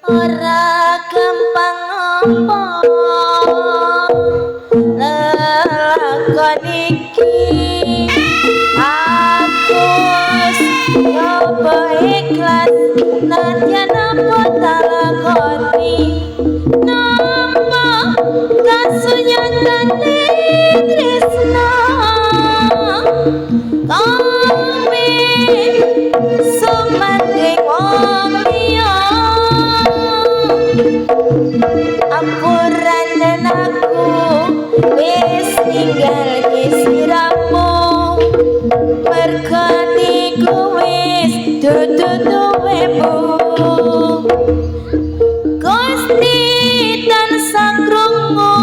ora gampang apa lelakon iki aku nyoba ikhlas nadyan apa tak lakoni nampa kasunyatan tresna tapi sumanding wong liya ampuranen aku wis ninggal siramu merga iku wis dudu duwemu Gusti tansah krungu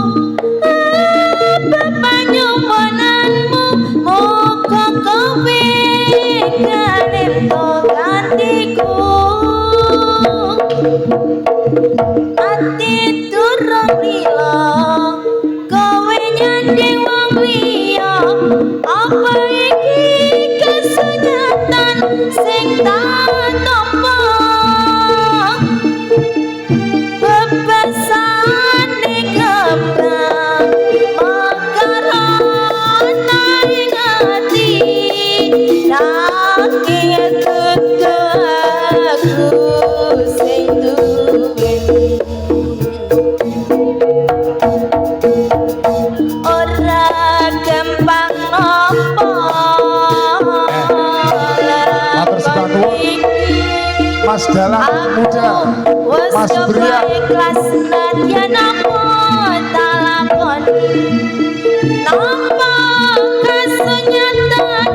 panyuwunanmu muga kowe kanento gantiku ati durung lila kowe nyanding wong liya apa iki kesunyatan sing tak nampa bebasane kembang makarona ing ati nanging dudu aku sing duweni ora gampang apa matur sembah nuwun Mas Dalang Muda Mas Bria ikhlas nadyan apa tak lakoni nampa kasunyatan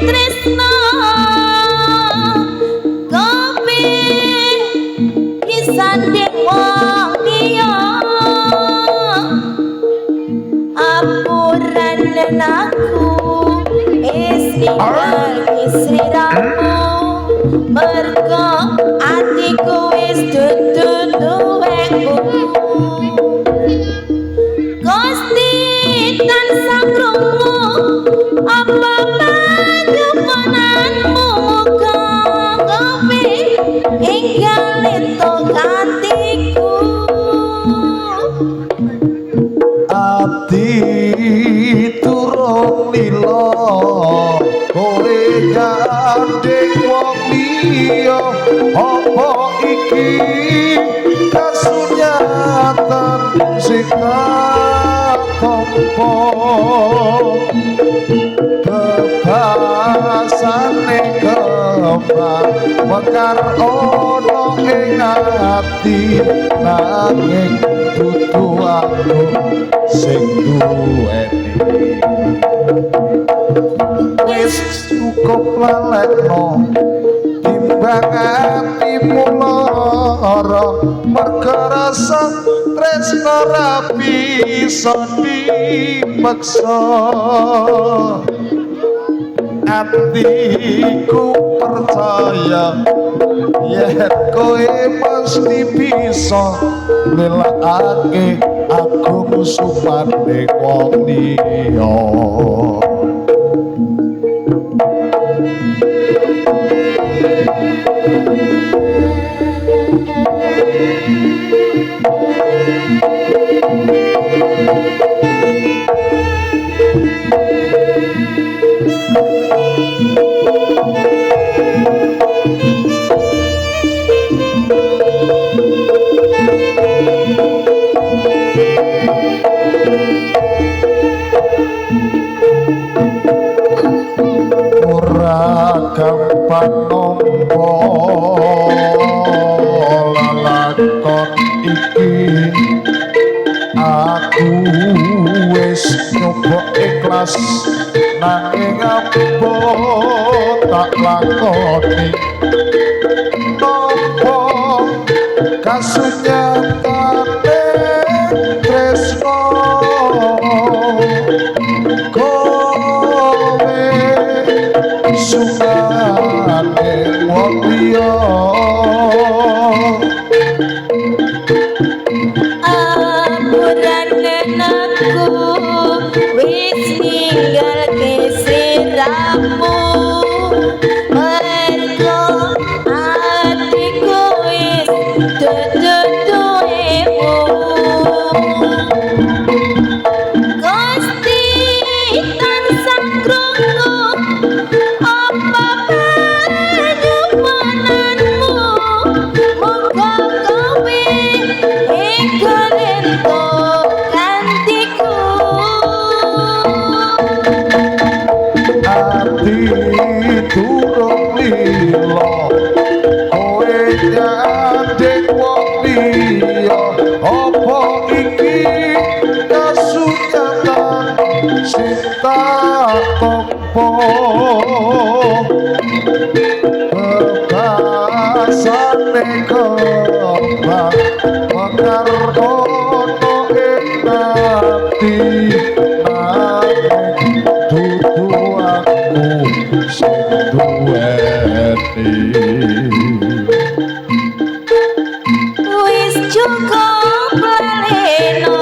tresna kowe disanding wong liya apuranen aku wis ninggal sliramu merga atiku wis dudu duwemu Gusti tansah krungu apa panyuwunanmu muga kowe enggal entuk atiku ati turung lila kowe gandeng wong liya apa iki kasunyatan sing tampa bebasane kembang mekar ana ing ati nanging dudu aku sing duweni wis cukup lalekno timbang atimu lara merga rasa tresna ra bisa dipaksa atiku percaya yen kowe mesti bisa nilakake aku supane wong liya gampang nampa lalakon iki aku wis nyoba ikhlas nanging apa tak lakoni nampa kasunyatane tresno sungane wong liya apuranen aku wis ninggal sliramu merga bebasane kembang mekar ono ing ati nanging dudu aku sing duweni. Wis cukup leno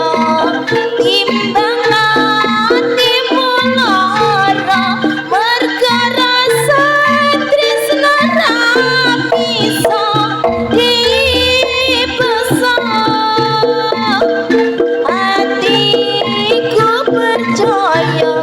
timbang atimu lara perkara satresna ra bisa dipesa hatiku percaya